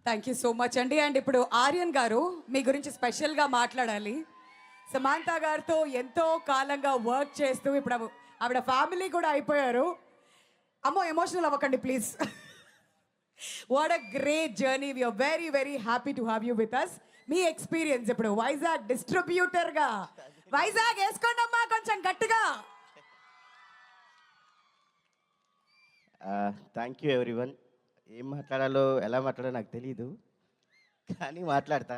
Thank you so much అండి. And ఇప్పుడు ఆర్యన్ గారు మీ గురించి స్పెషల్గా మాట్లాడాలి. సమాంత గారితో ఎంతో కాలంగా వర్క్ చేస్తూ ఇప్పుడు ఆవిడ ఫ్యామిలీ కూడా అయిపోయారు. అమ్మో ఎమోషనల్ అవ్వకండి please. What a great journey. We are very very happy to have you with us. మీ ఎక్స్పీరియన్స్ ఇప్పుడు వైజాగ్ డిస్ట్రిబ్యూటర్గా. వైజాగ్ వేసుకోండి అమ్మా కొంచెం గట్టిగా. Thank you everyone. ఏం మాట్లాడాలో ఎలా మాట్లాడాలో నాకు తెలీదు, కానీ మాట్లాడతా.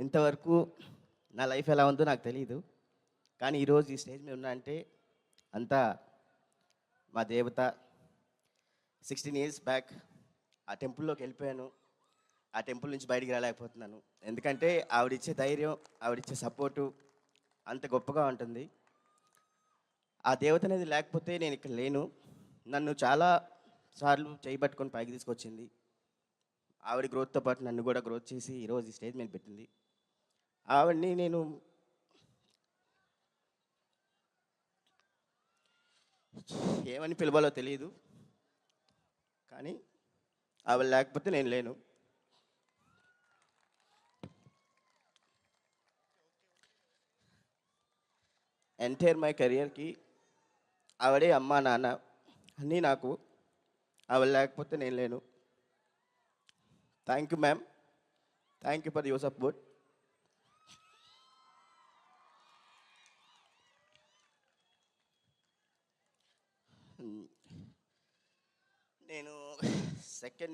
ఇంతవరకు నా లైఫ్ ఎలా ఉందో నాకు తెలీదు, కానీ ఈరోజు ఈ స్టేజ్ మీద ఉన్నా అంటే అంతా మా దేవత. 16 years బ్యాక్ ఆ టెంపుల్లోకి వెళ్ళిపోయాను. ఆ టెంపుల్ నుంచి బయటికి రాలేకపోతున్నాను, ఎందుకంటే ఆవిడిచ్చే ధైర్యం, ఆవిడిచ్చే సపోర్టు అంత గొప్పగా ఉంటుంది. ఆ దేవత అనేది లేకపోతే నేను ఇక్కడ లేను. నన్ను చాలా సార్లు చేయబట్టుకొని పైకి తీసుకొచ్చింది. ఆవిడ గ్రోత్తో పాటు నన్ను కూడా గ్రోత్ చేసి ఈరోజు ఈ స్టేజ్ మీద పెట్టింది. ఆవిడని నేను ఏమని పిలవాలో తెలియదు, కానీ ఆవిడ లేకపోతే నేను లేను. ఎంటైర్ మై కెరియర్కి ఆవిడే అమ్మ నాన్న అన్నీ నాకు. ఆవిడ లేకపోతే నేను లేను. Thank you ma'am, thank you for your support.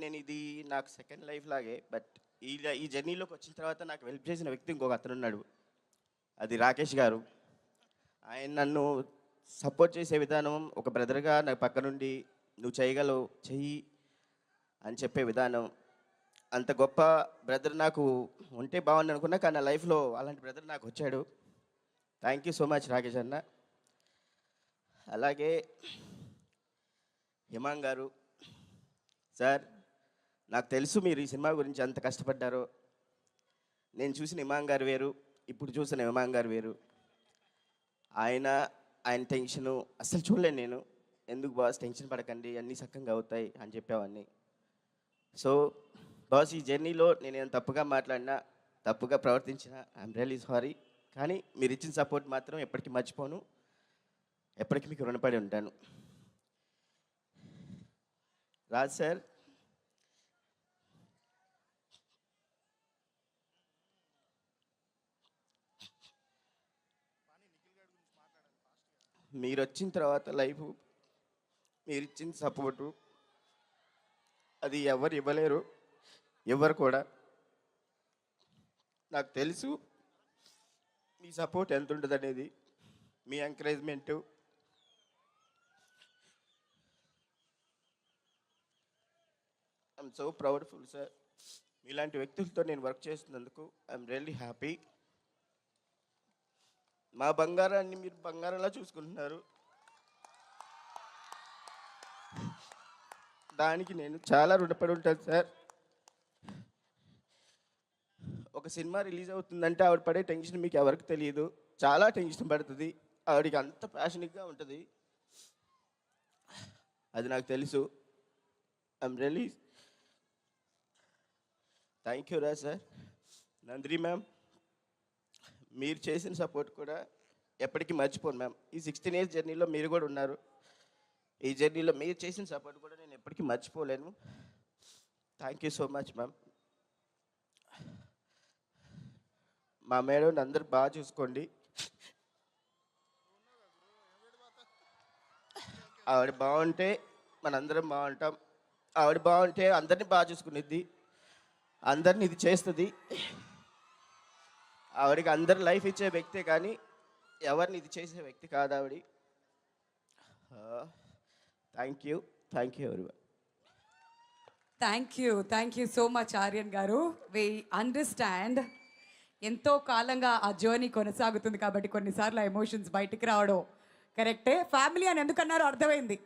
నేను ఇది నాకు సెకండ్ లైఫ్ లాగే. బట్ ఈ జర్నీలోకి వచ్చిన తర్వాత నాకు హెల్ప్ చేసిన వ్యక్తి ఇంకొక అతను ఉన్నాడు, అది రాకేష్ గారు. ఆయన నన్ను సపోర్ట్ చేసే విధానం, ఒక బ్రదర్గా నా పక్క నుండి నువ్వు చేయగలవు చెయ్యి అని చెప్పే విధానం, అంత గొప్ప బ్రదర్ నాకు ఉంటే బాగుంది అనుకున్నా, కానీ నా లైఫ్లో అలాంటి బ్రదర్ నాకు వచ్చాడు. Thank you so much Rakesh అన్న. అలాగే హిమాంగ్ గారు సార్, నాకు తెలుసు మీరు ఈ సినిమా గురించి అంత కష్టపడ్డారో. నేను చూసిన హిమాంగ్ గారు వేరు, ఇప్పుడు చూసిన హిమాంగ్ గారు వేరు. ఆయన టెన్షను అస్సలు చూడలేను నేను. ఎందుకు బాస్ టెన్షన్ పడకండి, అన్నీ చక్కగా అవుతాయి అని చెప్పేవాడిని. సో బాస్, ఈ జర్నీలో నేను ఏమైనా తప్పుగా మాట్లాడినా, తప్పుగా ప్రవర్తించినా ఐఎమ్ రియల్లీ సారీ. కానీ మీరు ఇచ్చిన సపోర్ట్ మాత్రం ఎప్పటికీ మర్చిపోను, ఎప్పటికీ మీకు రుణపడి ఉంటాను. రాజ్ సార్, మీరు వచ్చిన తర్వాత లైఫ్, మీరు ఇచ్చిన సపోర్టు అది ఎవరు ఇవ్వలేరు, ఎవరు కూడా. నాకు తెలుసు మీ సపోర్ట్ ఎంత ఉంటుంది అనేది, మీ encouragement. I'm so proudful sir. మీలాంటి వ్యక్తులతో నేను వర్క్ చేస్తున్నందుకు ఐఎమ్ రియల్లీ హ్యాపీ. మా బంగారాన్ని మీరు బంగారంలా చూసుకుంటున్నారు, దానికి నేను చాలా రుణపడి ఉంటాను సార్. ఒక సినిమా రిలీజ్ అవుతుందంటే ఆవిడ పడే టెన్షన్ మీకు ఎవరికి తెలియదు, చాలా టెన్షన్ పడుతుంది. ఆవిడకి అంత ప్యాషనిక్గా ఉంటుంది, అది నాకు తెలుసు. ఐఎమ్ రియల్లీ థ్యాంక్ యూ రా సార్. నందిని మ్యామ్, మీరు చేసిన సపోర్ట్ కూడా ఎప్పటికీ మర్చిపోను మ్యామ్. ఈ 16 years జర్నీలో మీరు కూడా ఉన్నారు. ఈ జర్నీలో మీరు చేసిన సపోర్ట్ కూడా నేను ఎప్పటికీ మర్చిపోలేను. Thank you so much ma'am. మా మేడం అందరు బాగా చూసుకోండి. ఆవిడ బాగుంటే మనందరం బాగుంటాం. ఆవిడ బాగుంటే అందరినీ బాగా చూసుకునేది, అందరిని ఇది చేస్తుంది. ఆవిడకి అందరు లైఫ్ ఇచ్చే వ్యక్తే, కానీ ఎవరిని ఇది చేసే వ్యక్తి కాదు ఆవిడ. Thank you everyone. Thank you so much Aryan గారు. వి అండర్స్టాండ్, ఎంతో కాలంగా ఆ జర్నీ కొనసాగుతుంది కాబట్టి కొన్నిసార్లు ఆ ఎమోషన్స్ బయటికి రావడం కరెక్టే. ఫ్యామిలీ అని ఎందుకన్నారో అర్థమైంది.